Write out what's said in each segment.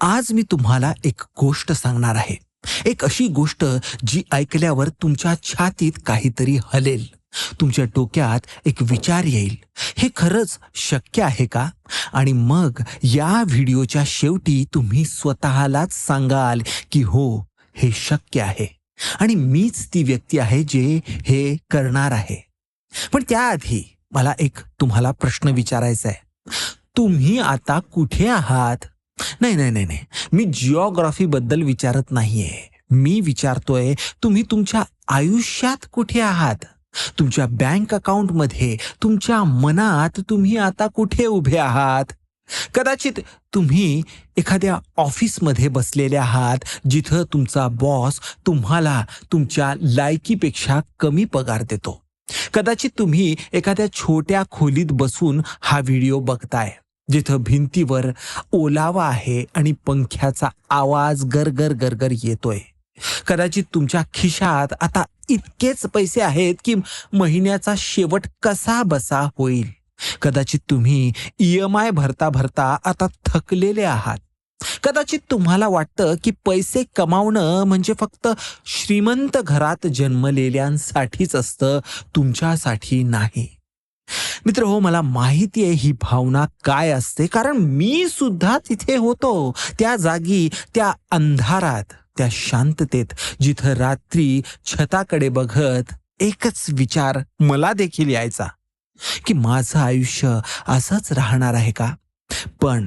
आज मी तुम्हाला एक गोष्ट सांगणार आहे. एक अशी गोष्ट जी ऐकल्यावर तुमच्या छातीत काहीतरी हलेल. तुमच्या डोक्यात एक विचार येईल, हे खरंच शक्य आहे का? आणि मग या व्हिडिओच्या शेवटी तुम्ही स्वतःलाच सांगाल की हो, हे शक्य आहे आणि मीच ती व्यक्ती आहे जे हे करणार आहे. पण त्याआधी मला एक तुम्हाला प्रश्न विचारायचा आहे. तुम्ही आता कुठे आहात? नाही, नाही, नाही, नाही. मी जिओग्राफी बद्दल विचारत नाहीये. मी विचारतोय तुम्ही तुमच्या आयुष्यात कुठे आहात? तुमच्या बँक अकाउंटमध्ये, तुमच्या मनात तुम्ही आता कुठे उभे आहात? कदाचित तुम्ही एखाद्या ऑफिसमध्ये बसलेले आहात, जिथं तुमचा बॉस तुम्हाला तुमच्या लायकीपेक्षा कमी पगार देतो. कदाचित तुम्ही एखाद्या छोट्या खोलीत बसून हा व्हिडिओ बघताय, जिथं भिंतीवर ओलावा आहे आणि पंख्याचा आवाज गरगर गरगर येतोय. कदाचित तुमच्या खिशात आता इतकेच पैसे आहेत की महिन्याचा शेवट कसा बसा होईल. कदाचित तुम्ही EMI भरता भरता आता थकलेले आहात. कदाचित तुम्हाला वाटतं की पैसे कमावणं म्हणजे फक्त श्रीमंत घरात जन्मलेल्यांसाठीच असतं, तुमच्यासाठी नाही. मित्र हो, मला माहिती आहे ही भावना काय असते, कारण मी सुद्धा तिथे होतो. त्या जागी, त्या अंधारात, त्या शांततेत, जिथं रात्री छताकडे बघत एकच विचार मला देखील यायचा की माझं आयुष्य असंच राहणार आहे का? पण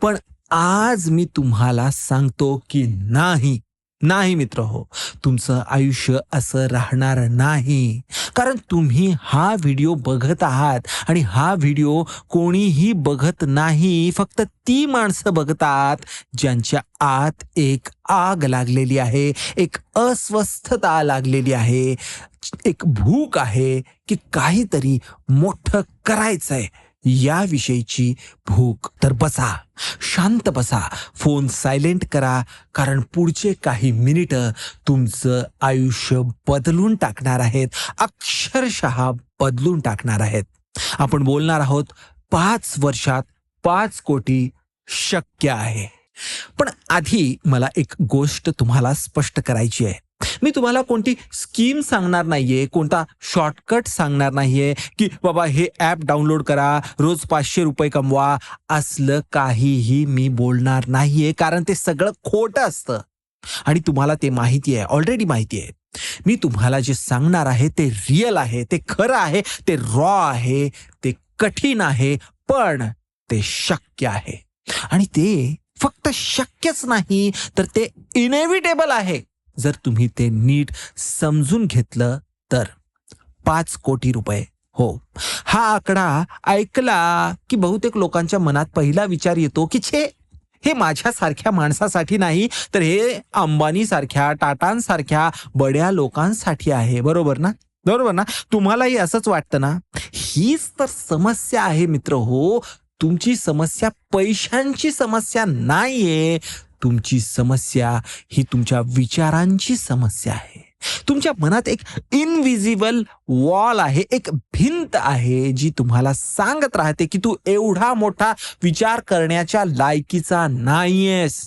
पण आज मी तुम्हाला सांगतो की नाही, नाही मित्र हो, तुमचं आयुष्य असं राहणार नाही. कारण तुम्ही हा व्हिडिओ बघत आहात आणि हा व्हिडिओ कोणीही बघत नाही. फक्त ती माणसं बघतात ज्यांच्या आत एक आग लागलेली आहे, एक अस्वस्थता लागलेली आहे, एक भूक आहे की काहीतरी मोठं करायचंय, याविषयीची भूक. तर बसा, शांत बसा, फोन सायलेंट करा, कारण पुढचे काही मिनिटं तुमचं आयुष्य बदलून टाकणार आहेत, अक्षरशः बदलून टाकणार आहेत. आपण बोलणार आहोत 5 वर्षात 5 कोटी शक्य आहे. पण आधी मला एक गोष्ट तुम्हाला स्पष्ट करायची आहे. मी तुम्हाला कोणती स्कीम सांगणार नाहीये, कोणता शॉर्टकट सांगणार नाहीये की बाबा हे ॲप डाउनलोड करा, रोज ₹500 कमवा. असलं काहीही मी बोलणार नाहीये, कारण ते सगळं खोटं असतं आणि तुम्हाला ते माहिती आहे, ऑलरेडी माहिती आहे. मी तुम्हाला जे सांगणार आहे ते रिअल आहे, ते खरं आहे, ते रॉ आहे, ते कठीण आहे, पण ते शक्य आहे. आणि ते फक्त शक्यच नाही, तर ते इनेव्हिटेबल आहे. जर तुम्ही ते नीट समजून घेतलं तर. 5 कोटी रुपये. हो, हा आकडा ऐकला की बहुतेक लोकांच्या मनात पहिला विचार येतो की छे, हे माझ्यासारख्या माणसासाठी नाही, तर हे अंबानीसारख्या, टाटांसारख्या बड्या लोकांसाठी आहे. बरोबर ना? बरोबर ना? तुम्हालाही असंच वाटतं ना? हीच तर समस्या आहे मित्र हो. तुमची समस्या पैशांची समस्या नाहीये. तुमची समस्या ही तुमच्या विचारांची समस्या आहे. तुमच्या मनात एक इनविजिबल वॉल आहे, एक भिंत आहे, जी तुम्हाला सांगत राहते की तू एवढा मोठा विचार करण्याच्या लायकीचा नाहीयेस.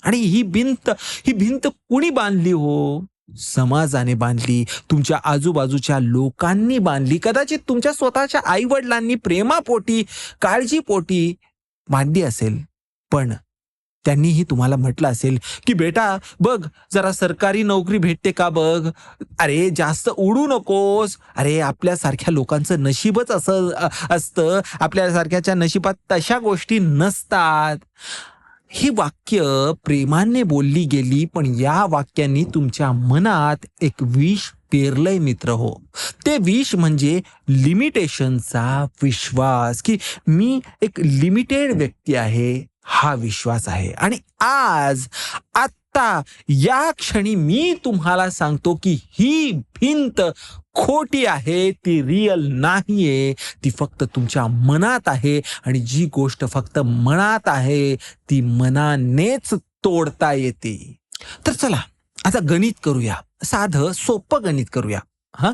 आणि ही भिंत कुणी बांधली हो? समाजाने बांधली, तुमच्या आजूबाजूच्या लोकांनी बांधली, कदाचित तुमच्या स्वतःच्या आई वडिलांनी प्रेमापोटी, काळजीपोटी बांधली असेल. पण त्यांनीही तुम्हाला म्हटलं असेल की बेटा बघ, जरा सरकारी नोकरी भेटते का बघ, अरे जास्त उडू नकोस, अरे आपल्यासारख्या लोकांचं नशीबच असं असतं, आपल्यासारख्याच्या नशिबात तशा गोष्टी नसतात. ही वाक्य प्रेमाने बोलली गेली, पण या वाक्यांनी तुमच्या मनात एक विष पेरलंय मित्र हो. ते विष म्हणजे लिमिटेशनचा विश्वास, की मी एक लिमिटेड व्यक्ती आहे, हा विश्वास आहे. आणि आत्ता या क्षणी मी तुम्हाला सांगतो की ही भिंत खोटी आहे, ती रिअल नाहीये, ती फक्त तुमच्या मनात आहे. आणि जी गोष्ट फक्त मनात आहे ती मनानेच तोडता येते. तर चला आता गणित करूया, साधं सोपं गणित करूया. हा,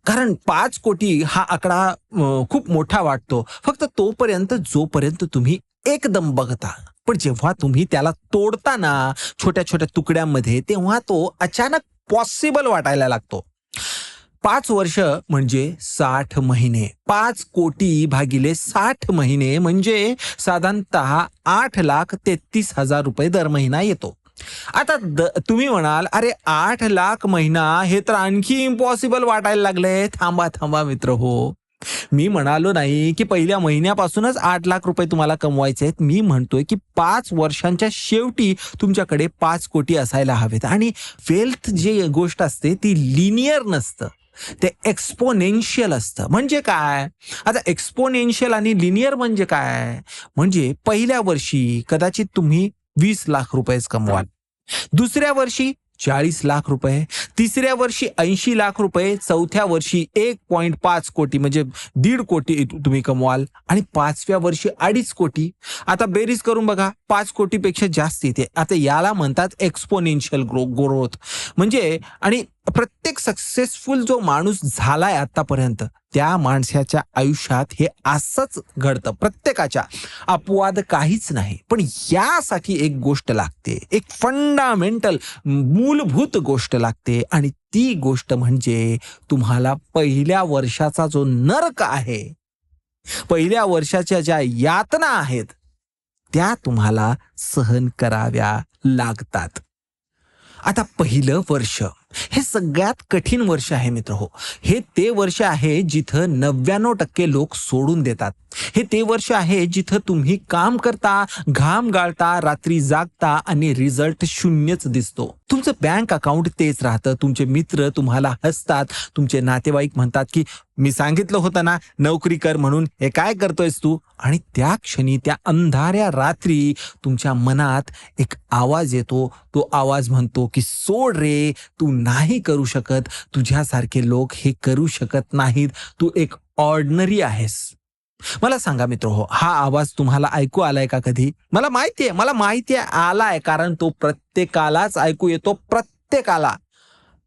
कारण 5 कोटी हा आकडा खूप मोठा वाटतो फक्त तोपर्यंत जोपर्यंत तुम्ही एकदम बघता, पण जेव्हा तुम्ही त्याला तोडता ना छोट्या छोट्या तुकड्यांमध्ये, तेव्हा तो अचानक पॉसिबल वाटायला लागतो. 5 वर्ष म्हणजे 60 महिने. 5 कोटी भागिले 60 महिने म्हणजे साधारणतः 8,33,000 रुपये दर महिना येतो. आता तुम्ही म्हणाल, अरे 8 लाख महिना हे तर आणखी इम्पॉसिबल वाटायला लागलंय. थांबा थांबा मित्र हो. मी म्हणालो नाही की पहिल्या महिन्यापासूनच 8 लाख रुपये तुम्हाला कमवायचे आहेत. मी म्हणतोय की 5 वर्षांच्या शेवटी तुमच्याकडे 5 कोटी असायला हवेत. आणि वेल्थ जी गोष्ट असते ती लिनियर नसतं, ते एक्सपोनेन्शियल असतं. म्हणजे काय? आता एक्सपोनेन्शियल आणि लिनियर म्हणजे काय? म्हणजे पहिल्या वर्षी कदाचित तुम्ही 20 लाख रुपयेच कमवाल, दुसऱ्या वर्षी 40 लाख रुपये, तिसऱ्या वर्षी 80 लाख रुपये, चौथ्या वर्षी 1.5 कोटी म्हणजे 1.5 कोटी तुम्ही कमवाल, आणि 5व्या वर्षी 2.5 कोटी. आता बेरीज करून बघा, 5 कोटीपेक्षा जास्त येते. आता याला म्हणतात एक्सपोनेन्शियल ग्रोथ. म्हणजे आणि प्रत्येक सक्सेसफुल जो माणूस झालाय आतापर्यंत, त्या माणसाच्या आयुष्यात हे असंच घडतं. प्रत्येकाच्या, अपवाद काहीच नाही. पण यासाठी एक गोष्ट लागते, एक फंडामेंटल मूलभूत गोष्ट लागते, आणि ती गोष्ट म्हणजे तुम्हाला पहिल्या वर्षाचा जो नरक आहे, पहिल्या वर्षाच्या ज्या यातना आहेत, त्या तुम्हाला सहन कराव्या लागतात. आता पहिलं वर्ष हे सगळ्यात कठीण वर्ष आहे मित्र हो. हे ते वर्ष आहे जिथं 99% लोक सोडून देतात. हे ते वर्ष आहे जिथं तुम्ही काम करता, घाम गाळता, रात्री जागता आणि रिझल्ट शून्यच दिसतो. तुमचं बँक अकाउंट तेच राहतं, तुमचे मित्र तुम्हाला हसतात, तुमचे नातेवाईक म्हणतात की मी सांगितलं होतं ना नोकरी कर म्हणून, हे काय करतोयस तू? आणि त्या क्षणी, त्या अंधाऱ्या रात्री तुमच्या मनात एक आवाज येतो. तो आवाज म्हणतो की सोड रे, तू नाही करू शकत, तुझ्यासारखे लोक हे करू शकत नाहीत, तू एक ऑर्डिनरी आहेस. मला सांगा मित्र हो, हा आवाज तुम्हाला ऐकू आलाय का कधी? मला माहितीये आलाय, कारण तो प्रत्येकालाच ऐकू येतो, प्रत्येकाला.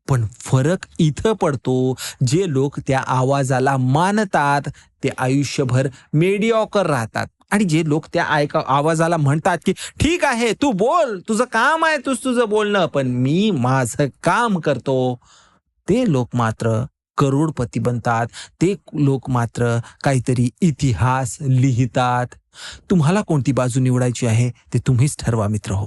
पण फरक इथं पडतो, जे लोक त्या आवाजाला मानतात ते आयुष्यभर मेडिऑकर राहतात, आणि जे लोक त्या आवाजाला म्हणतात की ठीक आहे तू बोल, तुझं काम आहे तुझं बोलणं, पण मी माझं काम करतो, ते लोक मात्र करोडपती बनतात. ते लोक मात्र काहीतरी इतिहास लिहितात. तुम्हाला कोणती बाजू निवडायची आहे ते तुम्हीच ठरवा मित्र हो.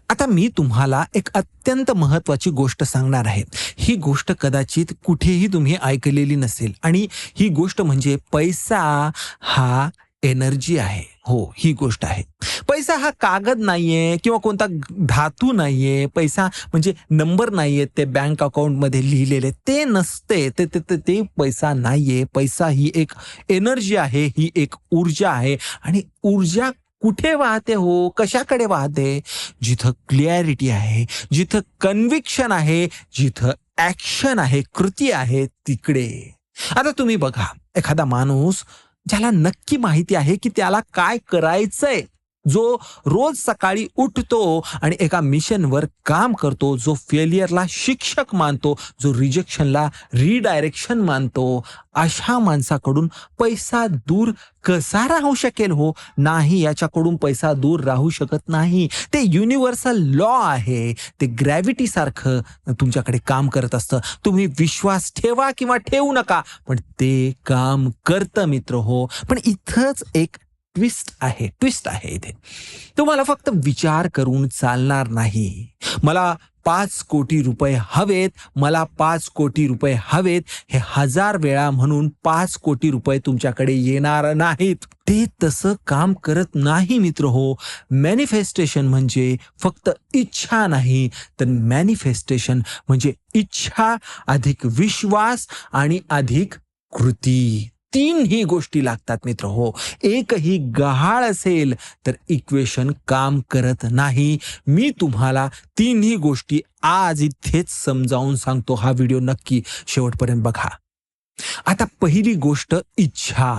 आता मी तुम्हाला एक अत्यंत महत्वाची गोष्ट सांगणार आहे. ही गोष्ट कदाचित कुठेही तुम्ही ऐकलेली नसेल, आणि ही गोष्ट म्हणजे पैसा हा एनर्जी आहे. हो, ही गोष्ट आहे. पैसा हा कागद नाहीये किंवा कोणता धातू नाहीये. पैसा म्हणजे नंबर नाहीये ते बँक अकाउंट मध्ये लिहिलेले, ते नसते. ते ते ते ते पैसा नाहीये. पैसा ही एक एनर्जी आहे, ही एक ऊर्जा आहे. आणि ऊर्जा कुठे वाहते हो? कशाकडे वाहते? जिथं क्लिअरिटी आहे, जिथं कन्व्हिक्शन आहे, जिथं ऍक्शन आहे, कृती आहे, तिकडे. आता तुम्ही बघा, एखादा माणूस ज्याला नक्की माहिती आहे की त्याला काय करायचंय, जो रोज सकाळी उठतो आणि एका मिशनवर काम करतो, जो फेलियरला शिक्षक मानतो, जो रिजेक्शनला रिडायरेक्शन मानतो, अशा माणसाकडून पैसा दूर कसा राहू शकेल हो? नाही, याच्याकडून पैसा दूर राहू शकत नाही. ते युनिव्हर्सल लॉ आहे. ते ग्रॅव्हिटी सारखं तुमच्याकडे काम करत असतं. तुम्ही विश्वास ठेवा किंवा ठेवू नका, पण ते काम करतं मित्र हो. पण इथंच एक ट्विस्ट आहे इथे. तुम्हाला फक्त विचार करून चालणार नाही. मला 5 कोटी रुपये हवेत, मला 5 कोटी रुपये हवेत, हे 1000 वेळा म्हणून 5 कोटी रुपये तुमच्याकडे येणार नाहीत. ते तसं काम करत नाही मित्र हो. मॅनिफेस्टेशन म्हणजे फक्त इच्छा नाही, तर मॅनिफेस्टेशन म्हणजे इच्छा अधिक विश्वास आणि अधिक कृती. 3 ही गोष्टी लागतात मित्र हो. एकही गहाळ असेल तर इक्वेशन काम करत नाही. मी तुम्हाला 3 ही गोष्टी आज इथेच समजावून सांगतो. हा व्हिडिओ नक्की शेवटपर्यंत बघा. आता पहिली गोष्ट इच्छा.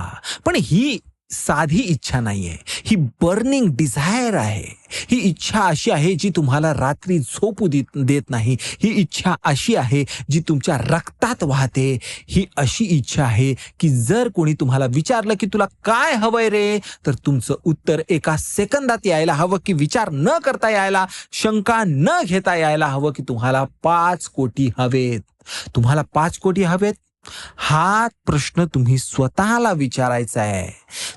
पण ही साधी इच्छा नाहीये, ही बर्निंग डिझायर आहे. ही इच्छा अशी आहे जी तुम्हाला रात्री झोपू देत नाही. ही इच्छा अशी आहे जी तुमच्या रक्तात वाहते. ही अशी इच्छा आहे की जर कोणी तुम्हाला विचारलं की तुला काय हवंय रे, तर तुमचं उत्तर एका सेकंदात यायला हवं, की विचार न करता यायला, शंका न घेता यायला हवं, की तुम्हाला 5 कोटी हवेत. तुम्हाला 5 कोटी हवेत? हा प्रश्न तुम्ही स्वतःला विचारायचा आहे.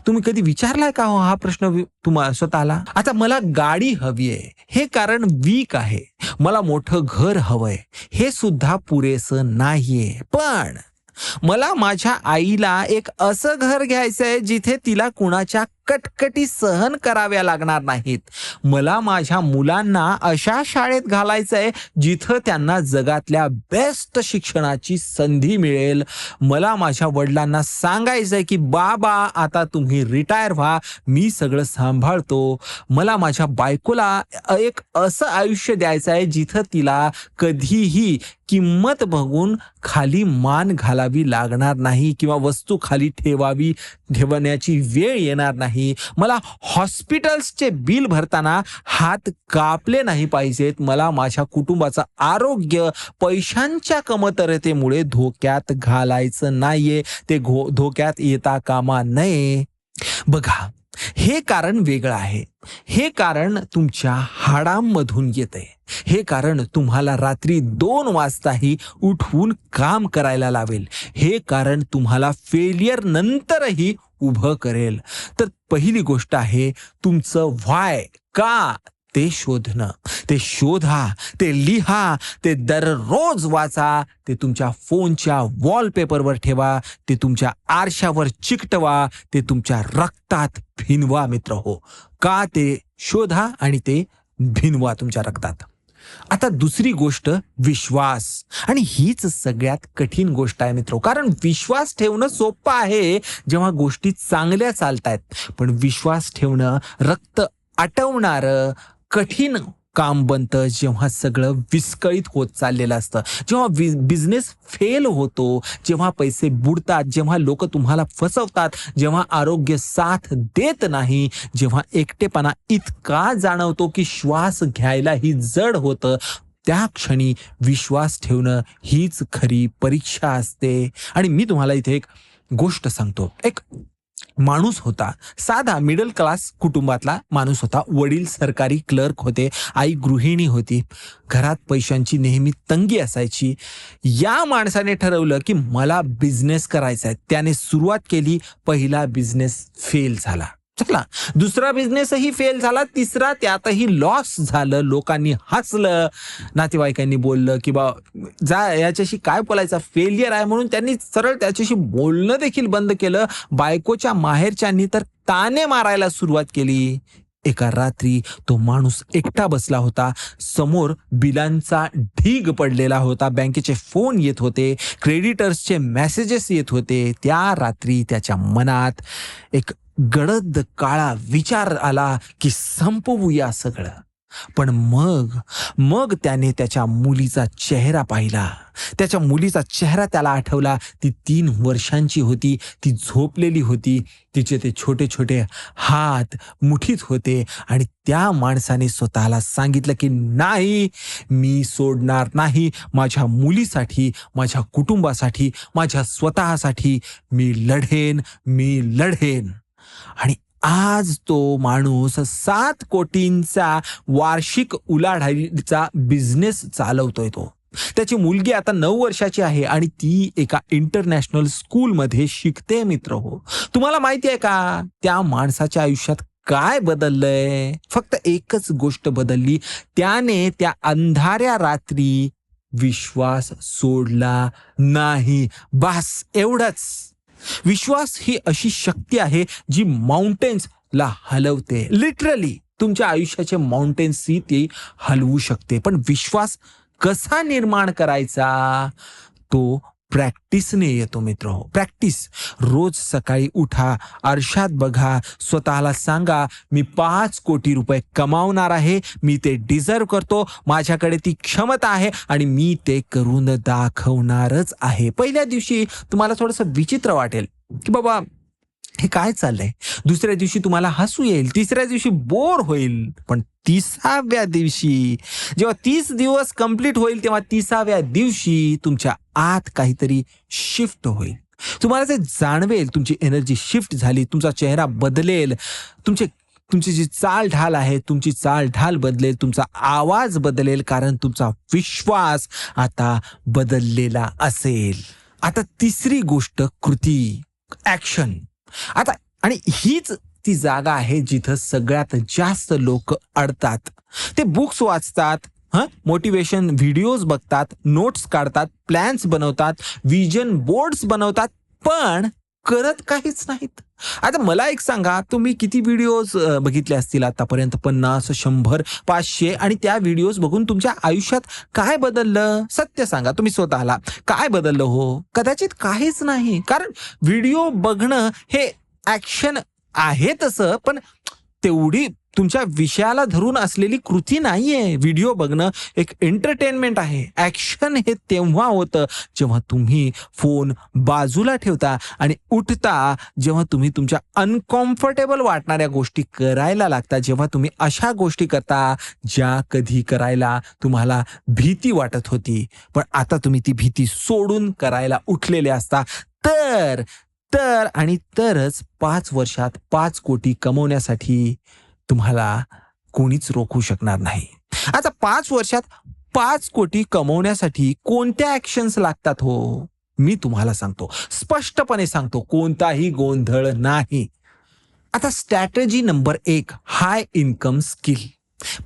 तुम्ही कधी विचारलाय का हो हा प्रश्न तुम्हाला स्वतःला? आता मला गाडी हवी आहे, हे कारण वीक आहे. मला मोठं घर हवंय, हे सुद्धा पुरेसं नाहीये. पण मला माझ्या आईला एक असं घर घ्यायचंय जिथे तिला कुणाच्या कटकटी सहन कराव्या लागणार नाहीत. मला माझ्या मुलांना अशा शाळेत घालायचंय जिथं त्यांना जगातल्या बेस्ट शिक्षणाची संधी मिळेल. मला माझ्या वडिलांना सांगायचंय की बाबा आता तुम्ही रिटायर व्हा, मी सगळं सांभाळतो. मला माझ्या बायकोला एक असं आयुष्य द्यायचं आहे जिथं तिला कधीही किंमत बघून खाली मान घालावी लागणार नाही किंवा वस्तू खाली ठेवण्याची वेळ येणार नाही. मला हॉस्पिटल्सचे बिल भरताना हात कापले नाही पाहिजेत. मला माझ्या कुटुंबाचं आरोग्य पैशांच्या कमतरतेमुळे धोक्यात घालायचं नाहीये, ते धोक्यात येता कामा नये. बघा, हे कारण वेगळं आहे. हे कारण तुमच्या हाडांमधून येतंय. हे कारण तुम्हाला रात्री 2 वाजताही उठवून काम करायला लावेल. हे कारण तुम्हाला फेलियर नंतरही उभं करेल. तर पहिली गोष्ट आहे तुमचं व्हाय, का, ते शोधणं. ते शोधा, ते लिहा, ते दररोज वाचा, ते तुमच्या फोनच्या वॉलपेपरवर ठेवा, ते तुमच्या आरशावर चिकटवा, ते तुमच्या रक्तात भिनवा मित्र हो. का ते शोधा आणि ते भिनवा तुमच्या रक्तात. आता दुसरी गोष्ट विश्वास, आणि हीच सगळ्यात कठीण गोष्ट आहे मित्र. कारण विश्वास ठेवणं सोपं आहे जेव्हा गोष्टी चांगल्या चालतायत, पण विश्वास ठेवणं रक्त आटवणारं कठीण काम बनतं जेव्हा सगळं विस्कळीत होत चाललेलं असतं, जेव्हा बिझनेस फेल होतो, जेव्हा पैसे बुडतात, जेव्हा लोक तुम्हाला फसवतात, जेव्हा आरोग्य साथ देत नाही, जेव्हा एकटेपणा इतका जाणवतो की श्वास घ्यायलाही जड होतं. त्या क्षणी विश्वास ठेवणं हीच खरी परीक्षा असते. आणि मी तुम्हाला इथे एक गोष्ट सांगतो. एक माणूस होता, साधा मिडल क्लास कुटुंबातला माणूस होता. वडील सरकारी क्लर्क होते, आई गृहिणी होती. घरात पैशांची नेहमी तंगी असायची. या माणसाने ठरवलं की मला बिझनेस करायचा आहे. त्याने सुरुवात केली. पहिला बिझनेस फेल झाला. चला, दुसरा बिझनेसही फेल झाला. तिसरा, त्यातही लॉस झालं. लोकांनी हसलं, नातेवाईकांनी बोललं की बा जा, याच्याशी काय बोलायचं, फेलियर आहे म्हणून त्यांनी सरळ त्याच्याशी बोलणं देखील बंद केलं. बायकोच्या माहेरच्यांनी तर ताने मारायला सुरुवात केली. एका रात्री तो माणूस एकटा बसला होता. समोर बिलांचा ढीग पडलेला होता. बँकेचे फोन येत होते, क्रेडिटर्सचे मेसेजेस येत होते. त्या रात्री त्याच्या मनात एक गडद काळा विचार आला की संपवूया सगळं. पण मग त्याने त्याच्या मुलीचा चेहरा पाहिला. त्याच्या मुलीचा चेहरा त्याला आठवला. ती 3 वर्षांची होती. ती झोपलेली होती. तिचे ते छोटे छोटे हात मुठीत होते. आणि त्या माणसाने स्वतःला सांगितलं की नाही, मी सोडणार नाही. माझ्या मुलीसाठी, माझ्या कुटुंबासाठी, माझ्या स्वतःसाठी मी लढेन. आणि आज तो माणूस 7 कोटींचा वार्षिक उलाढालीचा बिझनेस चालवतोय. त्याची मुलगी आता 9 वर्षाची आहे आणि ती एका इंटरनॅशनल स्कूलमध्ये शिकते मित्र हो. तुम्हाला माहिती आहे का त्या माणसाच्या आयुष्यात काय बदललंय? फक्त एकच गोष्ट बदलली. त्याने त्या अंधाऱ्या रात्री विश्वास सोडला नाही. बस एवढंच. विश्वास ही अशी शक्ती आहे जी माउंटेन्सला हलवते. लिटरली तुमच्या आयुष्याचे माउंटेन्स ही ती हलवू शकते. पण विश्वास कसा निर्माण करायचा? तो प्रॅक्टिसने येतो मित्र हो. प्रॅक्टिस. रोज सकाळी उठा, आरशात बघा, स्वतःला सांगा मी 5 कोटी रुपये कमावणार आहे. मी ते डिझर्व करतो. माझ्याकडे ती क्षमता आहे आणि मी ते करून दाखवणारच आहे. पहिल्या दिवशी तुम्हाला थोडंसं विचित्र वाटेल की बाबा हे काय चाललंय? दुसऱ्या दिवशी तुम्हाला हसू येईल, तिसऱ्या दिवशी बोर होईल, पण 30व्या दिवशी जेव्हा 30 दिवस कंप्लीट होईल, तेव्हा 30व्या दिवशी तुमच्या आत काहीतरी शिफ्ट होईल. तुम्हाला ते जाणवेल, तुमची एनर्जी शिफ्ट झाली, तुमचा चेहरा बदलेल, तुमचे तुमची जी चालढाल आहे, तुमची चालढाल बदलेल, तुमचा आवाज बदलेल, कारण तुमचा विश्वास आता बदललेला असेल. आता तिसरी गोष्ट कृती, ॲक्शन. आता आणि हीच ती जागा आहे जिथं सगळ्यात जास्त लोक अडतात. ते बुक्स वाचतात, मोटिवेशन व्हिडिओज बघतात, नोट्स काढतात, प्लॅन्स बनवतात, विजन बोर्ड्स बनवतात, पण करत काहीच नाहीत. आता मला एक सांगा, तुम्ही किती व्हिडिओज बघितले असतील आतापर्यंत? 50, 100, 500, आणि त्या व्हिडिओज बघून तुमच्या आयुष्यात काय बदललं? सत्य सांगा तुम्ही स्वतःला, काय बदललं हो? कदाचित काहीच नाही. कारण व्हिडिओ बघणं हे ॲक्शन आहे तसं, पण तेवढी तुमच्या विषयाला धरून असलेली कृती नाहीये. व्हिडिओ बघणं एक एंटरटेनमेंट आहे. ॲक्शन हे तेव्हा होतं जेव्हा तुम्ही फोन बाजूला ठेवता आणि उठता, जेव्हा तुम्ही तुमच्या अनकम्फर्टेबल वाटणाऱ्या गोष्टी करायला लागता, जेव्हा तुम्ही अशा गोष्टी करता ज्या कधी करायला तुम्हाला भीती वाटत होती, पण आता तुम्ही ती भीती सोडून करायला उठलेले असता. तर तर आणि तरच 5 वर्षात 5 कोटी कमवण्यासाठी तुम्हाला कोणीच रोखू शकणार नाही. आता 5 वर्षात 5 कोटी कमवण्यासाठी कोणत्या ॲक्शन्स लागतात हो? मी तुम्हाला सांगतो, स्पष्टपणे सांगतो, कोणताही गोंधळ नाही. आता स्ट्रॅटेजी नंबर 1, हाय इन्कम स्किल.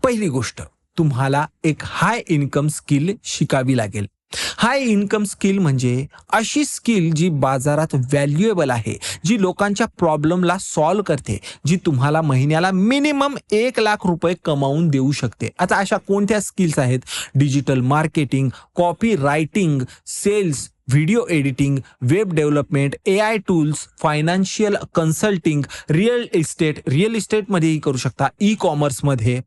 पहिली गोष्ट, तुम्हाला एक हाय इन्कम स्किल शिकावी लागेल. हाय इन्कम स्किल म्हणजे अशी स्किल जी बाजारात व्हॅल्युएबल आहे, जी लोकांच्या प्रॉब्लेमला सॉल्व्ह करते, जी तुम्हाला महिन्याला मिनिमम 1,00,000 रुपये कमावून देऊ शकते. आता अशा कोणत्या स्किल्स आहेत? Digital marketing, copy writing, sales, video editing, web development, AI tools, financial consulting, real इस्टेटमध्येही करू शकता, ई-कॉमर्समध्ये.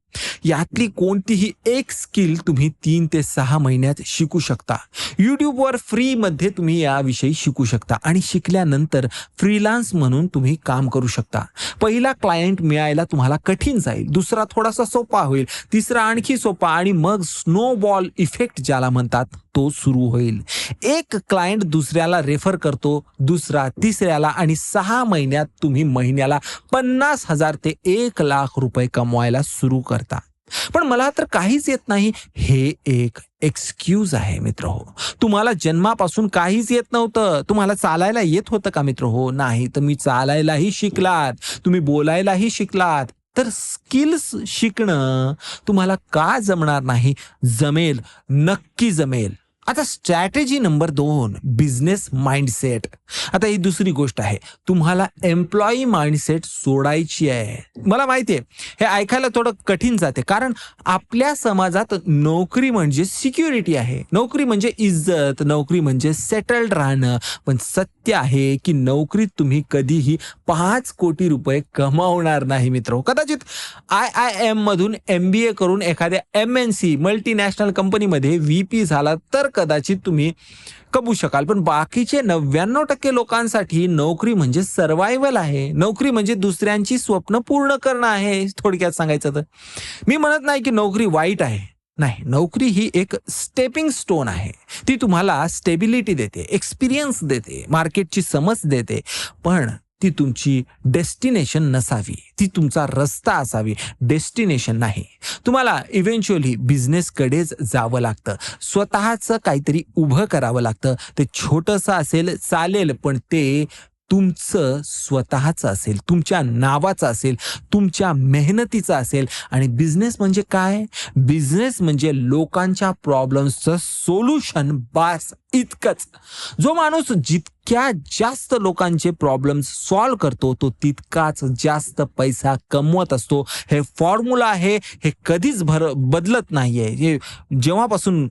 यातली कोणतीही एक स्किल तुम्ही 3 ते 6 महिन्यात शिकू शकता. यूट्यूबवर फ्रीमध्ये तुम्ही याविषयी शिकू शकता आणि शिकल्यानंतर फ्रीलान्स म्हणून तुम्ही काम करू शकता. पहिला क्लायंट मिळायला तुम्हाला कठीण जाईल, दुसरा थोडासा सोपा होईल, तिसरा आणखी सोपा, आणि मग स्नोबॉल इफेक्ट ज्याला म्हणतात तो सुरू होईल. एक क्लायंट दुसऱ्याला रेफर करतो, दुसरा तिसऱ्याला, आणि 6 महिन्यात तुम्ही महिन्याला 50,000 ते 1,00,000 रुपये कमवायला सुरू करता. पण मला तर काहीच येत नाही, हे एक एक्सक्यूज आहे मित्र हो. तुम्हाला जन्मापासून काहीच येत नव्हतं. तुम्हाला चालायला येत होतं का मित्र हो? नाही. तुम्ही चालायलाही शिकलात, तुम्ही बोलायलाही शिकलात. तर स्किल्स शिकणं तुम्हाला का जमणार नाही? जमेल, नक्की जमेल. आता स्ट्रॅटेजी नंबर 2, बिझनेस माइंडसेट. आता ही दुसरी गोष्ट आहे, तुम्हाला एम्प्लॉई माइंडसेट सोडायची आहे. मला माहिती आहे हे ऐकायला थोडं कठीण जाते, कारण आपल्या समाजात नोकरी म्हणजे सिक्युरिटी आहे, नोकरी म्हणजे इज्जत, नोकरी म्हणजे सेटल्ड राहणं. पण सत्य आहे की नोकरीत तुम्ही कधीही 5 कोटी रुपये कमावणार नाही मित्र. कदाचित IIM मधून MBA करून एखाद्या MNC मल्टीनॅशनल कंपनीमध्ये VP झाला तर कदाचित तुम्ही कमवू शकाल, पण बाकीचे 99% लोकांसाठी नोकरी म्हणजे सर्व्हायव्हल आहे. नोकरी म्हणजे दुसऱ्यांची स्वप्न पूर्ण करणं आहे. थोडक्यात सांगायचं तर मी म्हणत नाही की नोकरी वाईट आहे, नाही. नोकरी ही एक स्टेपिंग स्टोन आहे. ती तुम्हाला स्टेबिलिटी देते, एक्सपिरियन्स देते, मार्केटची समज देते, पण ती तुमची डेस्टिनेशन नसावी, ती तुमचा रस्ता असावी, डेस्टिनेशन नाही. तुम्हाला इव्हेंच्युअली बिझनेसकडेच जावं लागतं, स्वतःचं काहीतरी उभं करावं लागतं. ते छोटंसं असेल चालेल, पण ते तुमचं स्वतःचं असेल, तुमच्या नावाचं असेल, तुमच्या मेहनतीचं असेल. आणि बिझनेस म्हणजे काय? बिझनेस म्हणजे लोकांच्या प्रॉब्लेम्सचं सोल्युशन, बास, इतकंच. जो माणूस जितक्या जास्त लोकांचे प्रॉब्लेम्स सॉल्व्ह करतो, तो तितकाच जास्त पैसा कमवत असतो. हे फॉर्म्युला आहे, हे कधीच बदलत नाहीये. हे जेव्हापासून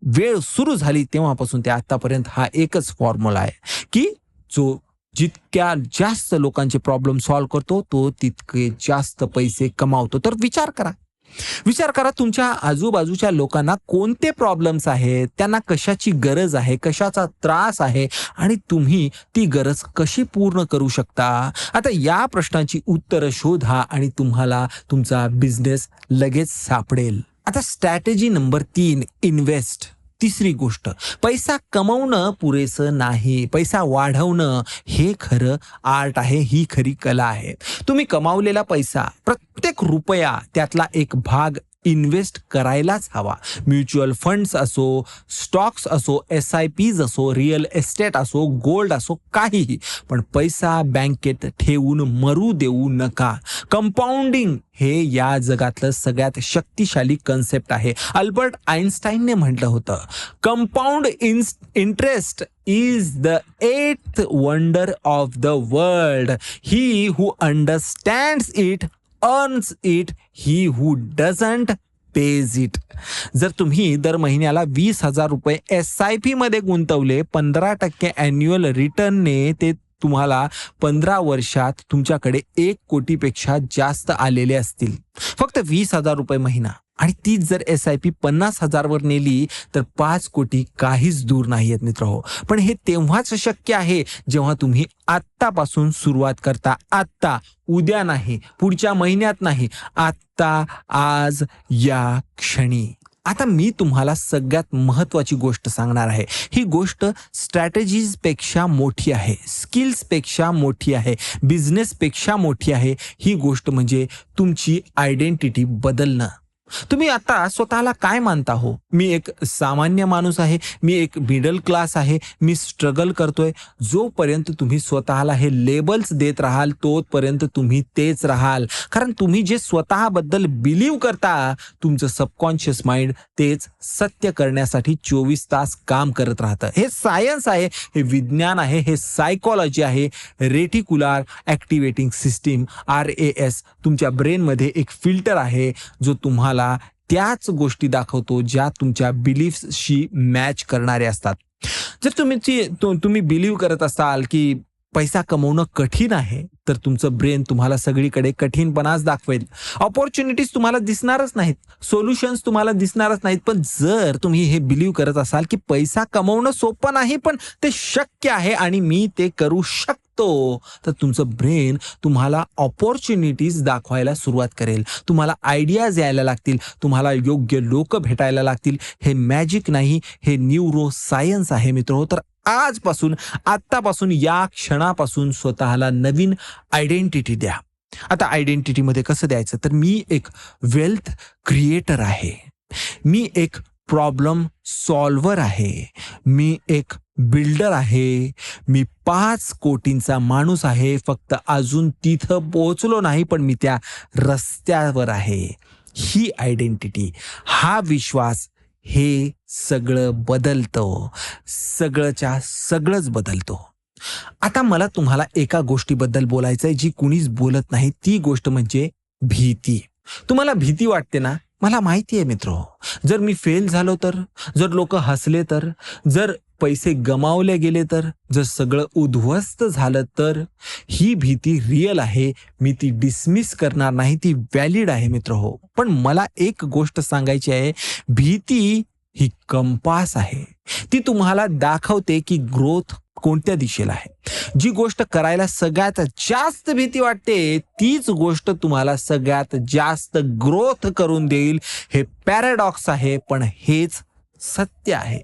वेळ सुरू झाली तेव्हापासून ते आतापर्यंत हा एकच फॉर्म्युला आहे की जो जितक्या जास्त लोकांचे प्रॉब्लेम सॉल्व्ह करतो, तो तितके जास्त पैसे कमावतो. तर विचार करा, विचार करा तुमच्या आजूबाजूच्या लोकांना कोणते प्रॉब्लेम्स आहेत, त्यांना कशाची गरज आहे, कशाचा त्रास आहे आणि तुम्ही ती गरज कशी पूर्ण करू शकता. आता या प्रश्नांची उत्तरं शोधा आणि तुम्हाला तुमचा बिझनेस लगेच सापडेल. आता स्ट्रॅटेजी नंबर 3, इन्व्हेस्ट. तिसरी गोष्ट, पैसा कमवणं पुरेसं नाही, पैसा वाढवणं हे खरं आर्ट आहे, ही खरी कला आहे. तुम्ही कमावलेला पैसा, प्रत्येक रुपया त्यातला एक भाग इन्व्हेस्ट करायलाच हवा. म्युच्युअल फंड्स असो, स्टॉक्स असो, SIPs असो, रिअल एस्टेट असो, गोल्ड असो, काहीही. पण पैसा बँकेत ठेवून मरू देऊ नका. कंपाऊंडिंग हे या जगातलं सगळ्यात शक्तिशाली कन्सेप्ट आहे. अल्बर्ट आइन्स्टाईनने म्हटलं होतं, compound interest is the 8th wonder of the world. He who understands it earns it, he who doesn't page it. जर तुम्ही दर महिन्याला 20,000 रुपये SIP मध्ये गुंतवले, 15% अॅन्युअल रिटर्नने ते तुम्हाला 15 वर्षात तुमच्याकडे 1 कोटीपेक्षा जास्त आलेले असतील. फक्त 20,000 रुपये महिना. आणि तीच जर SIP 50,000 वर नेली तर 5 कोटी काहीच दूर नाही आहेत मित्रहो. पण हे तेव्हाच शक्य आहे जेव्हा तुम्ही आत्तापासून सुरुवात करता. आत्ता, उद्या नाही, पुढच्या महिन्यात नाही, आत्ता, आज, या क्षणी. आता मी तुम्हाला सगळ्यात महत्वाची गोष्ट सांगणार आहे. ही गोष्ट स्ट्रॅटेजीज पेक्षा मोठी आहे, स्किल्स पेक्षा मोठी आहे, बिझनेस पेक्षा मोठी आहे. ही गोष्ट म्हणजे तुमची आयडेंटिटी बदलणं. तुम्ही आता स्वतःला काय मानता हो? मी एक सामान्य माणूस आहे, मी एक मिडल क्लास आहे, मी स्ट्रगल करतोय. जोपर्यंत तुम्ही स्वतःला हे लेबल्स देत राहाल तोपर्यंत तुम्ही तेच राहाल. कारण तुम्ही जे स्वतःबद्दल बिलीव्ह करता, तुमचं सबकॉन्शियस माइंड तेच सत्य करण्यासाठी 24 तास काम करत राहतं. हे सायन्स आहे, हे विज्ञान आहे, हे सायकोलॉजी आहे. रेटिक्युलर ॲक्टिव्हेटिंग सिस्टीम RAS तुमच्या ब्रेनमध्ये एक फिल्टर आहे जो तुम्हाला त्याच गोष्टी दाखवतो ज्या तुमच्या बिलीफ्सशी मॅच करणारे असतात. जर तुम्ही बिलीव्ह करत असाल की पैसा कमवणं कठीण आहे, तर तुमचं ब्रेन तुम्हाला सगळीकडे कठीणपणाच दाखवेल. ऑपॉर्च्युनिटीज तुम्हाला दिसणारच नाहीत, सोल्युशन्स तुम्हाला दिसणारच नाहीत. पण जर तुम्ही हे बिलीव्ह करत असाल की पैसा कमवणं सोपं नाही, पण ते शक्य आहे आणि मी ते करू शकतो, तर तुमचं ब्रेन तुम्हाला ऑपॉर्च्युनिटीज दाखवायला सुरुवात करेल. तुम्हाला आयडियाज यायला लागतील, तुम्हाला योग्य लोक भेटायला लागतील. हे मॅजिक नाही, हे न्यूरो सायन्स आहे मित्र. तर आजपासून, आत्तापासून, या क्षणापासून स्वतःला नवीन आयडेंटिटी द्या. आता आयडेंटिटीमध्ये कसं द्यायचं, तर मी एक वेल्थ क्रिएटर आहे, मी एक प्रॉब्लेम सॉल्व्हर आहे, मी एक बिल्डर आहे, मी 5 कोटींचा माणूस आहे, फक्त अजून तिथं पोहोचलो नाही पण मी त्या रस्त्यावर आहे. ही आयडेंटिटी, हा विश्वास, हे सगळं बदलतं, सगळंच्या सगळंच बदलतो. आता मला तुम्हाला एका गोष्टीबद्दल बोलायचं आहे जी कुणीच बोलत नाही. ती गोष्ट म्हणजे भीती. तुम्हाला भीती वाटते ना? मला माहिती आहे मित्रो. जर मी फेल झालो तर, जर लोक हसले तर, जर पैसे गमावले गेले तर, जर सगळं उद्ध्वस्त झालं तर, ही भीती रिअल आहे. मी ती डिसमिस करणार नाही, ती व्हॅलिड आहे मित्र हो. पण मला एक गोष्ट सांगायची आहे, भीती ही कंपास आहे. ती तुम्हाला दाखवते की ग्रोथ कोणत्या दिशेला आहे. जी गोष्ट करायला सगळ्यात जास्त भीती वाटते, तीच गोष्ट तुम्हाला सगळ्यात जास्त ग्रोथ करून देईल. हे पॅराडॉक्स आहे, पण हेच सत्य आहे.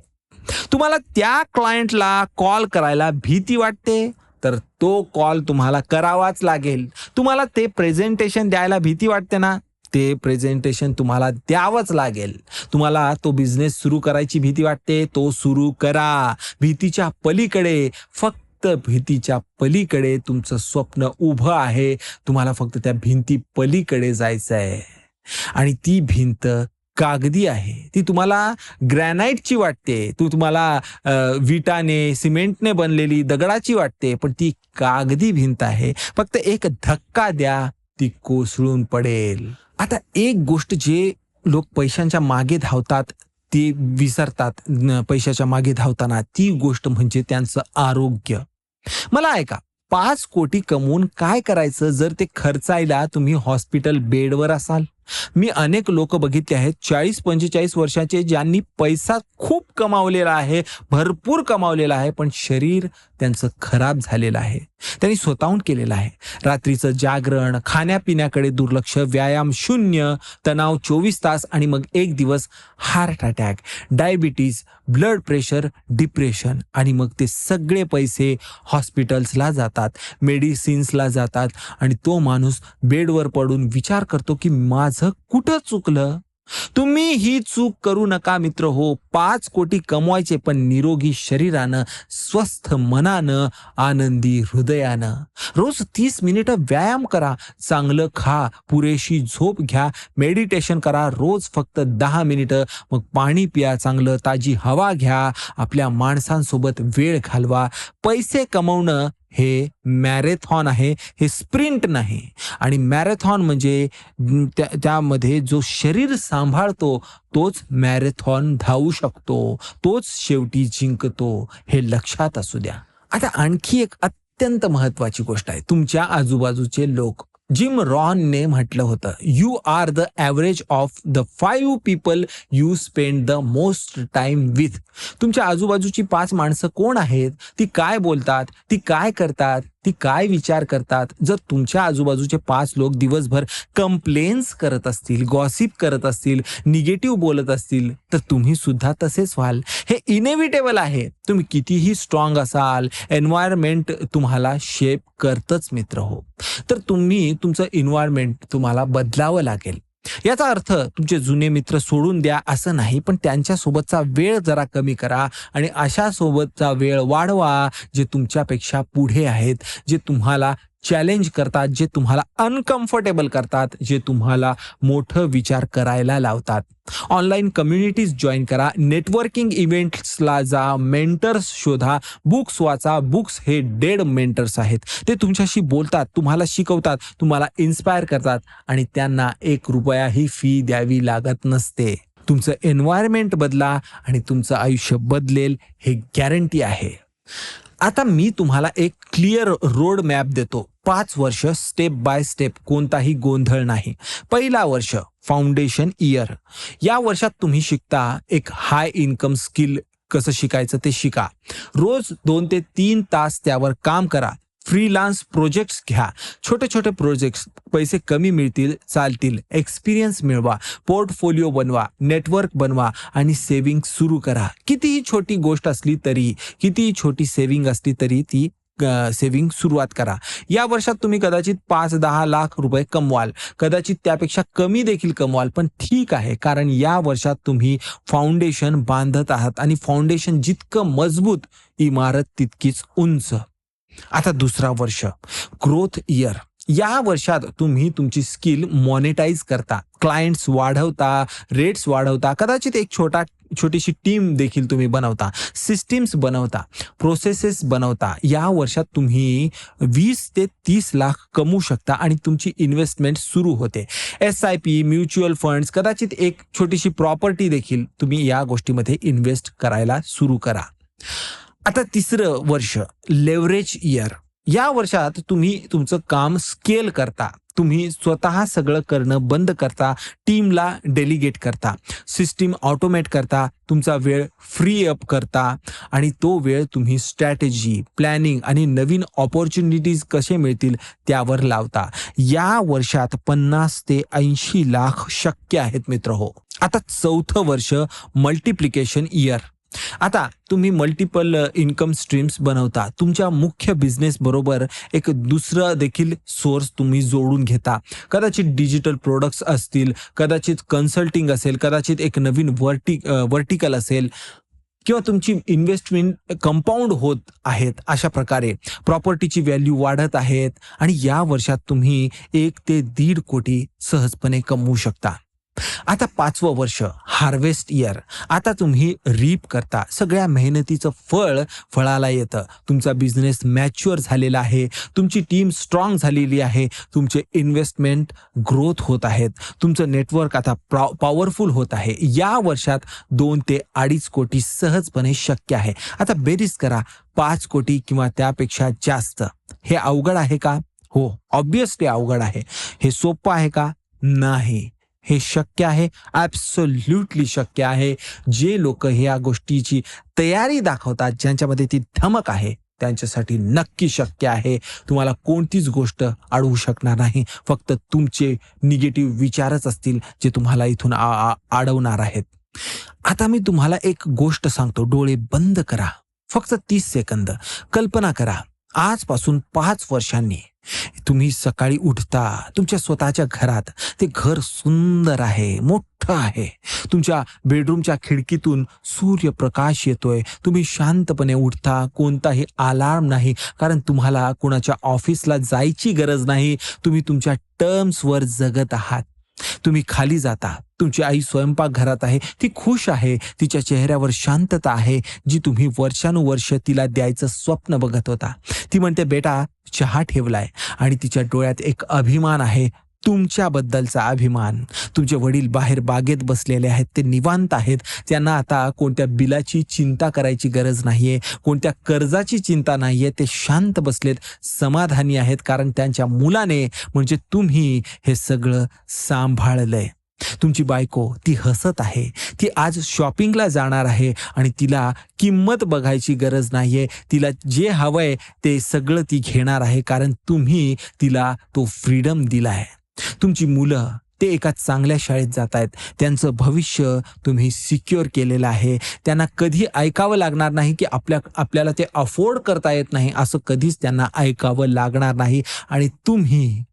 तुम्हाला त्या क्लायंटला कॉल करायला भीती वाटते, तर तो कॉल तुम्हाला करावाच लागेल. तुम्हाला ते प्रेझेंटेशन द्यायला भीती वाटते ना, ते प्रेझेंटेशन तुम्हाला द्यावंच लागेल. तुम्हाला तो बिझनेस सुरू करायची भीती वाटते, तो सुरू करा. भीतीच्या पलीकडे, फक्त भीतीच्या पलीकडे तुमचं स्वप्न उभं आहे. तुम्हाला फक्त त्या भिंती पलीकडे जायचं आहे. आणि ती भिंत कागदी आहे. ती तुम्हाला ग्रॅनाइटची वाटते, तुम्हाला विटाने, सिमेंटने बनलेली दगडाची वाटते, पण ती कागदी भिंत आहे. फक्त एक धक्का द्या, ती कोसळून पडेल. आता एक गोष्ट जे लोक पैशांच्या मागे धावतात ती विसरतात. पैशाच्या मागे धावताना ती गोष्ट म्हणजे त्यांचं आरोग्य. मला ऐका, 5 कोटी कमवून काय करायचं जर ते खर्चायला तुम्ही हॉस्पिटल बेडवर असाल? मी अनेक लोक बघितले आहेत 40-45 वर्षाचे, ज्यांनी पैसा खूप कमावलेला आहे, भरपूर कमावलेला आहे, पण शरीर त्यांचं खराब झालेलं आहे. त्यांनी स्वतःहून केलेलं आहे. रात्रीचं जागरण, खाण्यापिण्याकडे दुर्लक्ष, व्यायाम शून्य, तणाव 24 तास आणि मग एक दिवस heart attack, diabetes, blood pressure, depression आणि मग ते सगळे पैसे हॉस्पिटल्सला जातात, मेडिसिन्सला जातात आणि तो माणूस बेडवर पडून विचार करतो की माझं कुठं चुकलं? तुम्ही ही चूक करू नका मित्र हो. 5 कोटी कमवायचे पण निरोगी शरीरानं, स्वस्थ मनानं, आनंदी हृदयानं. रोज 30 मिनिटं व्यायाम करा, चांगलं खा, पुरेशी झोप घ्या, मेडिटेशन करा, रोज फक्त 10 मिनिटं. मग पाणी पिया, चांगलं ताजी हवा घ्या, आपल्या माणसांसोबत वेळ घालवा. पैसे कमवणं हे मॅरेथॉन आहे, हे स्प्रिंट नाही. आणि मॅरेथॉन म्हणजे त्यामध्ये जो शरीर सांभाळतो तोच मॅरेथॉन धावू शकतो, तोच शेवटी जिंकतो. हे लक्षात असू द्या. आता आणखी एक अत्यंत महत्वाची गोष्ट आहे, तुमच्या आजूबाजूचे लोक. जिम रॉनने म्हटलं होतं, you are the average of the 5 people you spend the most time with. तुमच्या आजूबाजूची 5 माणसं कोण आहेत? ती काय बोलतात, ती काय करतात, ती काय विचार करतात? जर तुमच्या आजूबाजूचे 5 लोक दिवसभर कंप्लेन्स करत असतील, गॉसिप करत असतील, निगेटिव्ह बोलत असतील, तर तुम्ही सुद्धा तसेच व्हाल. हे इनेव्हिटेबल आहे. तुम्ही कितीही स्ट्रॉंग असाल, एन्व्हायरमेंट तुम्हाला शेप करतच मित्र हो. तर तुमचं एन्व्हायरमेंट तुम्हाला बदलावं लागेल. याचा अर्थ तुमचे जुने मित्र सोडून द्या असं नाही, पण त्यांच्यासोबतचा वेळ जरा कमी करा आणि अशा सोबतचा वेळ वाढवा जे तुमच्यापेक्षा पुढे आहेत, जे तुम्हाला चॅलेंज करतात, जे तुम्हाला अनकम्फर्टेबल करतात, जे तुम्हाला मोठं विचार करायला लावतात. ऑनलाईन कम्युनिटीज जॉईन करा, नेटवर्किंग इव्हेंट्सला जा, मेंटर्स शोधा, बुक्स वाचा. बुक्स हे डेड मेंटर्स आहेत. ते तुमच्याशी बोलतात, तुम्हाला शिकवतात, तुम्हाला इन्स्पायर करतात आणि त्यांना 1 रुपयाही फी द्यावी लागत नसते. तुमचं एन्व्हायरमेंट बदला आणि तुमचं आयुष्य बदलेल, हे गॅरंटी आहे. आता मी तुम्हाला एक क्लिअर रोड मॅप देतो. 5 वर्ष स्टेप बाय स्टेप, कोणताही गोंधळ नाही. पहिला वर्ष फाउंडेशन इयर. या वर्षात तुम्ही शिकता एक हाय इन्कम स्किल. कसं शिकायचं ते शिका. रोज 2 ते 3 तास त्यावर काम करा. फ्रीलान्स प्रोजेक्ट्स घ्या. छोटे छोटे प्रोजेक्ट्स, पैसे कमी मिळतील, चालतील. एक्सपिरियन्स मिळवा, पोर्टफोलिओ बनवा, नेटवर्क बनवा आणि सेव्हिंग सुरू करा. कितीही छोटी गोष्ट असली तरी, कितीही छोटी सेव्हिंग असली तरी ती सेव्हिंग सुरुवात करा. या वर्षात तुम्ही कदाचित 5-10 लाख रुपये कमवाल, कदाचित त्यापेक्षा कमी देखील कमवाल, पण ठीक आहे, कारण या वर्षात तुम्ही फाउंडेशन बांधत आहात आणि फाउंडेशन जितकं मजबूत, इमारत तितकीच उंच. आता दुसरा वर्ष ग्रोथ इयर. या वर्षात तुम्ही तुमची स्किल मॉनिटाईज करता, क्लायंट्स वाढवता, रेट्स वाढवता, कदाचित एक छोटीशी टीम देखील तुम्ही बनवता, सिस्टीम्स बनवता, प्रोसेसेस बनवता. या वर्षात तुम्ही 20 ते 30 लाख कमवू शकता आणि तुमची इन्व्हेस्टमेंट सुरू होते. SIP, म्युच्युअल फंड्स, कदाचित एक छोटीशी प्रॉपर्टी देखील तुम्ही या गोष्टीमध्ये इन्व्हेस्ट करायला सुरू करा. आता तिसरं वर्ष लेव्हरेज इयर. या वर्षात तुम्ही तुमचं काम स्केल करता. तुम्ही स्वतः सगळं करणं बंद करता, टीमला डेलिगेट करता, सिस्टीम ऑटोमेट करता, तुमचा वेळ फ्री अप करता आणि तो वेळ तुम्ही स्ट्रॅटेजी, प्लॅनिंग आणि नवीन ऑपॉर्च्युनिटीज कसे मिळतील त्यावर लावता. या वर्षात 50 ते 80 लाख शक्य आहेत मित्र हो. आता चौथं वर्ष मल्टिप्लिकेशन इयर. आता तुम्ही मल्टिपल इन्कम स्ट्रीम्स बनवता. तुमच्या मुख्य बिझनेस बरोबर एक दुसरं देखील सोर्स तुम्ही जोडून घेता. कदाचित डिजिटल प्रोडक्ट्स असतील, कदाचित कन्सल्टिंग असेल, कदाचित एक नवीन वर्टिकल असेल किंवा तुमची इन्व्हेस्टमेंट कंपाऊंड होत आहेत. अशा प्रकारे प्रॉपर्टीची व्हॅल्यू वाढत आहेत आणि या वर्षात तुम्ही 1 ते 1.5 कोटी सहजपणे कमवू शकता. आता 5वं वर्ष हार्वेस्ट इयर. आता तुम्ही रीप करता, सगळ्या मेहनतीचं फळाला येतं. तुमचा बिझनेस मॅच्युअर झालेला आहे, तुमची टीम स्ट्रॉंग झालेली आहे, तुमचे इन्व्हेस्टमेंट ग्रोथ होत आहेत, तुमचं नेटवर्क आता पॉवरफुल होत आहे. या वर्षात 2 ते 2.5 कोटी सहजपणे शक्य आहे. आता बेरीज करा, 5 कोटी किंवा त्यापेक्षा जास्त. हे अवघड आहे का? हो, ऑब्विसली अवघड आहे. हे सोपं आहे का? नाही. हे शक्य आहे, ॲब्सोल्युटली शक्य आहे. जे लोक ह्या गोष्टीची तयारी दाखवतात, ज्यांच्यामध्ये ती धमक आहे, त्यांच्यासाठी नक्की शक्य आहे. तुम्हाला कोणतीच गोष्ट अडवू शकणार नाही. फक्त तुमचे निगेटिव्ह विचारच असतील जे तुम्हाला इथून अडवणार आहेत. आता मी तुम्हाला एक गोष्ट सांगतो. डोळे बंद करा. फक्त 30 सेकंद. कल्पना करा, आजपासून 5 वर्षांनी तुम्ही सकाळी उठता तुमच्या स्वतःच्या घरात. ते घर सुंदर आहे, मोठं आहे. तुमच्या बेडरूमच्या खिडकीतून सूर्यप्रकाश येतोय. तुम्ही शांतपणे उठता. कोणताही अलार्म नाही, कारण तुम्हाला कोणाच्या ऑफिसला जायची गरज नाही. तुम्ही तुमच्या टर्म्सवर जगत आहात. तुम्ही खाली जाता. तुमची आई स्वयंपाकघरात आहे. ती खुश आहे. तिच्या चेहऱ्यावर शांतता आहे, जी तुम्ही वर्षानुवर्ष तिला द्यायचं स्वप्न बघत होता. ती म्हणते, बेटा चहा ठेवलाय. आणि तिच्या डोळ्यात एक अभिमान आहे, तुमच्याबद्दलचा अभिमान. तुमचे वडील बाहेर बागेत बसलेले आहेत. ते निवांत आहेत. त्यांना आता कोणत्या बिलाची चिंता करायची गरज नाहीये, कोणत्या कर्जाची चिंता नाहीये. ते शांत बसलेत, समाधानी आहेत, कारण त्यांच्या मुलाने म्हणजे तुम्ही हे सगळं सांभाळलंय. तुमची बायको ती हसत आहे. ती आज शॉपिंगला जाणार आहे आणि तिला किंमत बघायची गरज नाहीये. तिला जे हवंय ते सगळं ती घेणार आहे, कारण तुम्ही तिला तो फ्रीडम दिलाय. तुमची मुलं ते एका चांगल्या शाळेत जात आहेत. त्यांचं भविष्य तुम्ही सिक्युअर केलेलं आहे. त्यांना कधी ऐकावं लागणार नाही की आपल्याला ते अफोर्ड करता येत नाही, असं कधीच त्यांना ऐकावं लागणार नाही. आणि तुम्ही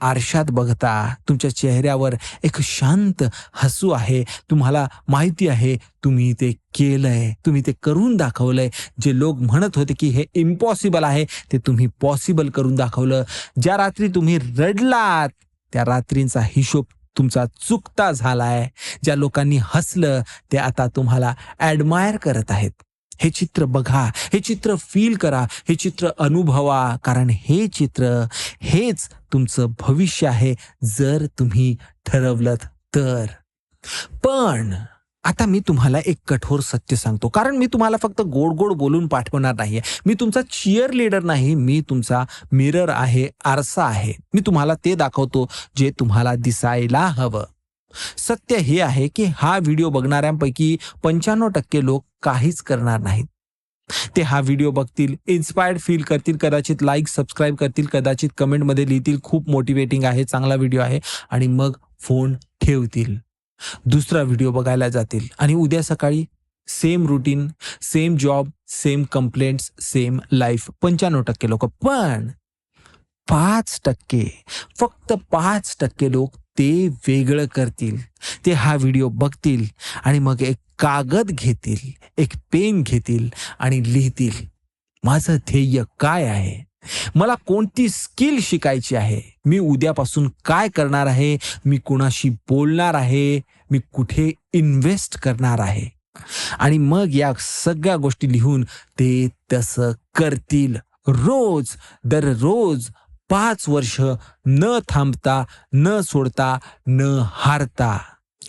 आरशात बघता. तुमच्या चेहऱ्यावर एक शांत हसू आहे. तुम्हाला माहिती आहे तुम्ही ते केलंय, तुम्ही ते करून दाखवलंय. जे लोक म्हणत होते की हे इम्पॉसिबल आहे, ते तुम्ही पॉसिबल करून दाखवलं. ज्या रात्री तुम्ही रडलात, त्या रात्रींचा हिशोब तुमचा चुकता झालाय. ज्या लोकांनी हसलं ते आता तुम्हाला ॲडमायर करत आहेत. हे चित्र बघा, हे चित्र फील करा, हे चित्र अनुभवा, कारण हे चित्र हेच तुमचं भविष्य आहे, जर तुम्ही ठरवलं तर. पण आता मी तुम्हाला एक कठोर सत्य सांगतो, कारण मी तुम्हाला फक्त गोड गोड बोलून पाठवणार नाहीये. मी तुमचा चिअर लीडर नाही, मी तुमचा मिरर आहे, आरसा आहे. मी तुम्हाला ते दाखवतो जे तुम्हाला दिसायला हवं. सत्य हे आहे की हा व्हिडिओ बघणाऱ्यांपैकी 95% लोक काहीच करणार नाहीत. ते हा व्हिडिओ बघतील, इन्स्पायर्ड फील करतील, कदाचित लाईक सबस्क्राईब करतील, कदाचित कमेंटमध्ये लिहितील खूप मोटिवेटिंग आहे, चांगला व्हिडिओ आहे, आणि मग फोन ठेवतील. दुसरा व्हिडिओ बघायला जातील आणि उद्या सकाळी same routine, same job, same complaints, same life. 95% लोक. पण 5%, फक्त 5% लोक ते वेगळं करतील. ते हा व्हिडिओ बघतील आणि मग एक कागद घेतील, एक पेन घेतील आणि लिहितील, माझं ध्येय काय आहे, मला कोणती स्किल शिकायची आहे, मी उद्यापासून काय करणार आहे, मी कुणाशी बोलणार आहे, मी कुठे इन्व्हेस्ट करणार आहे. आणि मग या सगळ्या गोष्टी लिहून ते तसं करतील. रोज दररोज 5 वर्ष न थांबता, न सोडता, न हारता.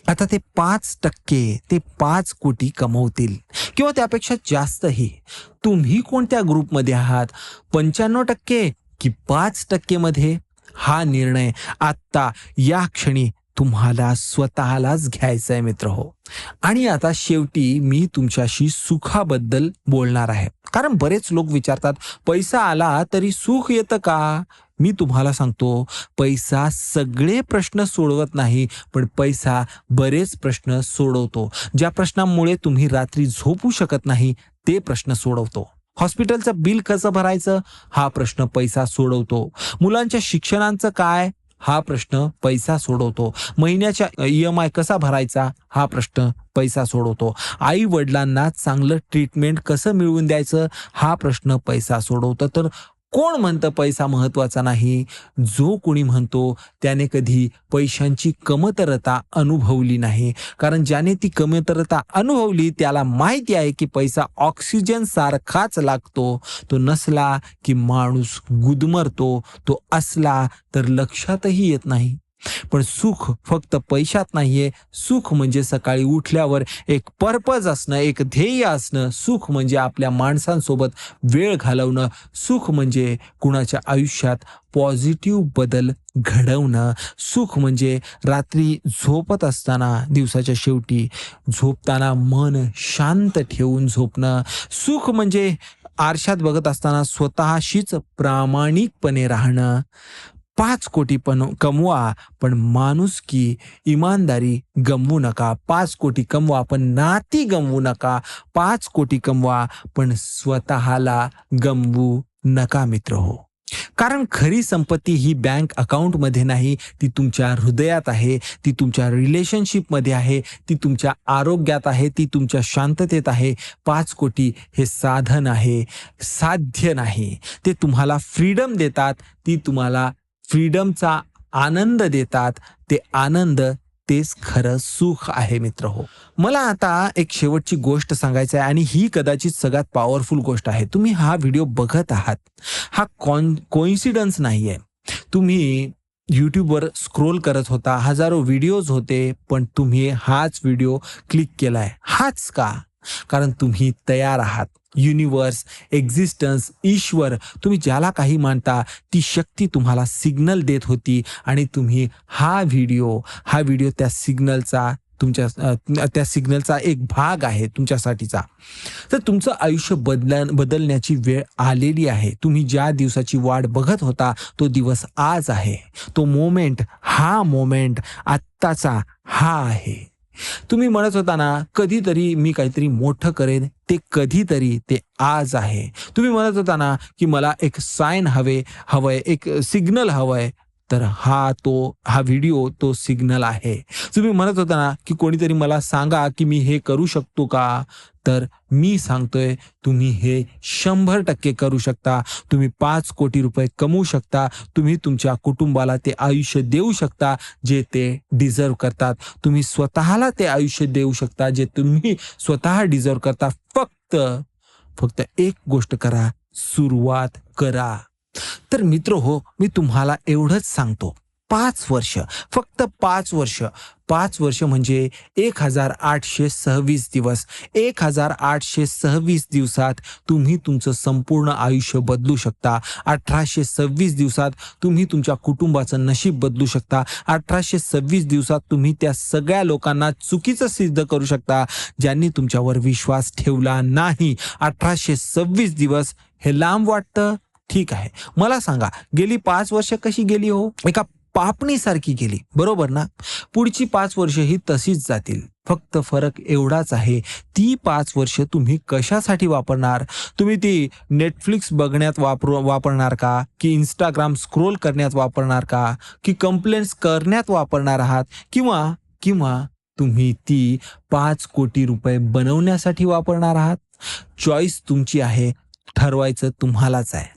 आता ते 5%, ते 5 कोटी कमवतील किंवा त्यापेक्षा जास्तही. तुम्ही कोणत्या ग्रुपमध्ये आहात, 95% की 5% मध्ये? हा निर्णय आत्ता या क्षणी तुम्हाला स्वतःलाच घ्यायचा आहे मित्र हो. आणि आता शेवटी मी तुमच्याशी सुखाबद्दल बोलणार आहे, कारण बरेच लोक विचारतात, पैसा आला तरी सुख येतं का? मी तुम्हाला सांगतो, पैसा सगळे प्रश्न सोडवत नाही, पण पैसा बरेच प्रश्न सोडवतो. ज्या प्रश्नांमुळे तुम्ही रात्री झोपू शकत नाही ते प्रश्न सोडवतो. हॉस्पिटलचं बिल कसं भरायचं, हा प्रश्न पैसा सोडवतो. मुलांच्या शिक्षणाचं काय, हा प्रश्न पैसा सोडवतो. महिन्याच्या EMI कसा भरायचा, हा प्रश्न पैसा सोडवतो. आई वडिलांना चांगलं ट्रीटमेंट कसं मिळवून द्यायचं, हा प्रश्न पैसा सोडवतो. तर कोण म्हणतं पैसा महत्वाचा नाही? जो कोणी म्हणतो त्याने कधी पैशांची कमतरता अनुभवली नाही, कारण ज्याने ती कमतरता अनुभवली त्याला माहिती आहे की पैसा ऑक्सिजन सारखाच लागतो. तो नसला की माणूस गुदमरतो, तो असला तर लक्षातही येत नाही. पण सुख फक्त पैशात नाहीये. सुख म्हणजे सकाळी उठल्यावर एक पर्पज असणं, एक ध्येय असणं. सुख म्हणजे आपल्या माणसांसोबत वेळ घालवणं. सुख म्हणजे कुणाच्या आयुष्यात पॉझिटिव्ह बदल घडवणं. सुख म्हणजे रात्री झोपत असताना, दिवसाच्या शेवटी झोपताना मन शांत ठेवून झोपणं. सुख म्हणजे आरशात बघत असताना स्वतःशीच प्रामाणिकपणे राहणं. 5 कोटी पण कमवा, पण माणुसकी, इमानदारी गमवू नका. 5 कोटी कमवा, पण नाती गमवू नका. 5 कोटी कमवा, पण स्वतःला गमवू नका मित्र हो. कारण खरी संपत्ती ही बँक अकाउंटमध्ये नाही, ती तुमच्या हृदयात आहे, ती तुमच्या रिलेशनशिपमध्ये आहे, ती तुमच्या आरोग्यात आहे, ती तुमच्या शांततेत आहे. 5 कोटी हे साधन आहे, साध्य नाही. ते तुम्हाला फ्रीडम देतात, ती तुम्हाला फ्रीडमचा आनंद देतात. ते आनंद, तेच खरं सुख आहे मित्र हो. मला आता एक शेवटची गोष्ट सांगायचं आहे आणि ही कदाचित सगळ्यात पॉवरफुल गोष्ट आहे. तुम्ही हा व्हिडिओ बघत आहात, हा कोइन्सिडन्स नाहीये. तुम्ही YouTubeवर स्क्रोल करत होता, हजारो व्हिडिओज होते, पण तुम्ही हाच व्हिडिओ क्लिक केलाय. हाच का? कारण तुम्ही तयार आहात. युनिवर्स, एक्झिस्टन्स, ईश्वर, तुम्ही ज्याला काही मानता, ती शक्ती तुम्हाला सिग्नल देत होती आणि तुम्ही हा व्हिडिओ त्या सिग्नलचा एक भाग आहे तुमच्यासाठीचा. तर तुमचं आयुष्य बदलण्याची वेळ आलेली आहे. तुम्ही ज्या दिवसाची वाट बघत होता, तो दिवस आज आहे. तो मोमेंट, हा मोमेंट आत्ताचा हा आहे. तुम्ही म्हणत होता ना, कधीतरी मी काहीतरी मोठं करेन, ते कधीतरी ते आज आहे. तुम्ही म्हणत होता ना, की मला एक साइन हवंय, एक सिग्नल हवंय, तर हा व्हिडिओ तो सिग्नल आहे. तुम्ही म्हणत होता ना, की कोणीतरी मला सांगा, की मी हे करू शकतो का? तर मी सांगतोय, तुम्ही हे 100% करू शकता. तुम्ही 5 कोटी रुपये कमवू शकता. तुम्ही तुमच्या कुटुंबाला ते आयुष्य देऊ शकता जे ते डिझर्व्ह करतात. तुम्ही स्वतःला ते आयुष्य देऊ शकता जे तुम्ही स्वतः डिझर्व्ह करता. फक्त एक गोष्ट करा, सुरुवात करा. तर मित्र हो, मी तुम्हाला एवढंच सांगतो, 5 वर्ष, फक्त 5 वर्ष. 5 वर्ष म्हणजे 1826 दिवस. 1826 दिवसात तुम्ही तुमचं संपूर्ण आयुष्य बदलू शकता. 1826 दिवसात तुम्ही तुमच्या कुटुंबाचं नशीब बदलू शकता. 1826 दिवसात तुम्ही त्या सगळ्या लोकांना चुकीचं सिद्ध करू शकता ज्यांनी तुमच्यावर विश्वास ठेवला नाही. 1826 दिवस हे लांब वाटतं? ठीक आहे. मला सांगा, गेली 5 वर्ष कशी गेली हो? एका पापणीसारखी गेली, बरोबर ना? पुढची 5 वर्ष ही तशीच जातील. फक्त फरक एवढाच आहे, ती 5 वर्ष तुम्ही कशासाठी वापरणार? तुम्ही ती नेटफ्लिक्स बघण्यात वापरणार का? की इंस्टाग्राम स्क्रोल करण्यात वापरणार का? की कंप्लेंट्स करण्यात वापरणार आहात? किंवा तुम्ही ती 5 कोटी रुपये बनवण्यासाठी वापरणार आहात? चॉईस तुमची आहे, ठरवायचं तुम्हालाच आहे.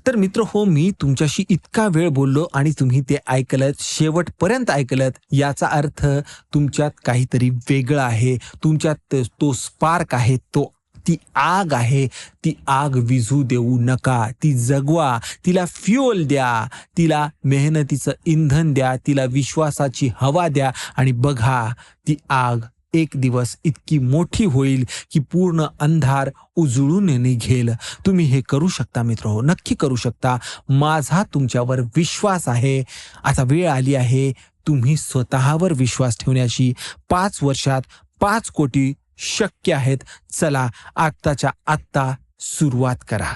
तर मित्र हो, मी तुमच्याशी इतका वेळ बोललो आणि तुम्ही ते ऐकलत, शेवटपर्यंत ऐकलत, याचा अर्थ तुमच्यात काहीतरी वेगळं आहे. तुमच्यात तो स्पार्क आहे, ती आग आहे. ती आग विझू देऊ नका. ती जगवा, तिला फ्युअल द्या, तिला मेहनतीचं इंधन द्या, तिला विश्वासाची हवा द्या आणि बघा, ती आग एक दिवस इतकी मोठी होईल की पूर्ण अंधार उजळून निघेल. तुम्ही हे करू शकता मित्र, नक्की करू शकता. माझा तुमच्यावर विश्वास आहे. आता वेळ आली आहे तुम्ही स्वतःवर विश्वास ठेवण्याची. 5 वर्षात 5 कोटी शक्य आहेत. चला, आत्ताच्या आत्ता सुरुवात करा.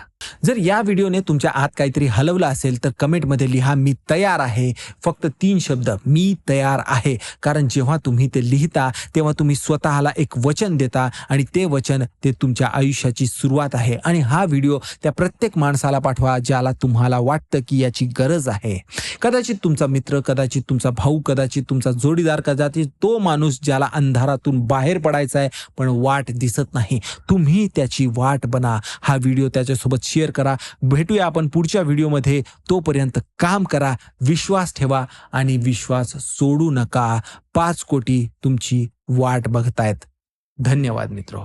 जर या व्हिडिओने तुमच्या आत काहीतरी हलवलं असेल तर कमेंटमध्ये लिहा, मी तयार आहे. फक्त 3 शब्द, मी तयार आहे. कारण जेव्हा तुम्ही ते लिहिता तेव्हा तुम्ही स्वतःला एक वचन देता आणि ते वचन ते तुमच्या आयुष्याची सुरुवात आहे. आणि हा व्हिडिओ त्या प्रत्येक माणसाला पाठवा ज्याला तुम्हाला वाटतं की याची गरज आहे. कदाचित तुमचा मित्र, कदाचित तुमचा भाऊ, कदाचित तुमचा जोडीदार, कदाचित तो माणूस ज्याला अंधारातून बाहेर पडायचा आहे पण वाट दिसत नाही. तुम्ही त्याची वाट बना. हा व्हिडिओ त्याच्यासोबत शेअर करा. भेटूया आपण पुढच्या व्हिडिओमध्ये. तोपर्यंत काम करा, विश्वास ठेवा आणि विश्वास सोडू नका. 5 कोटी तुमची वाट बघतायत. धन्यवाद मित्र.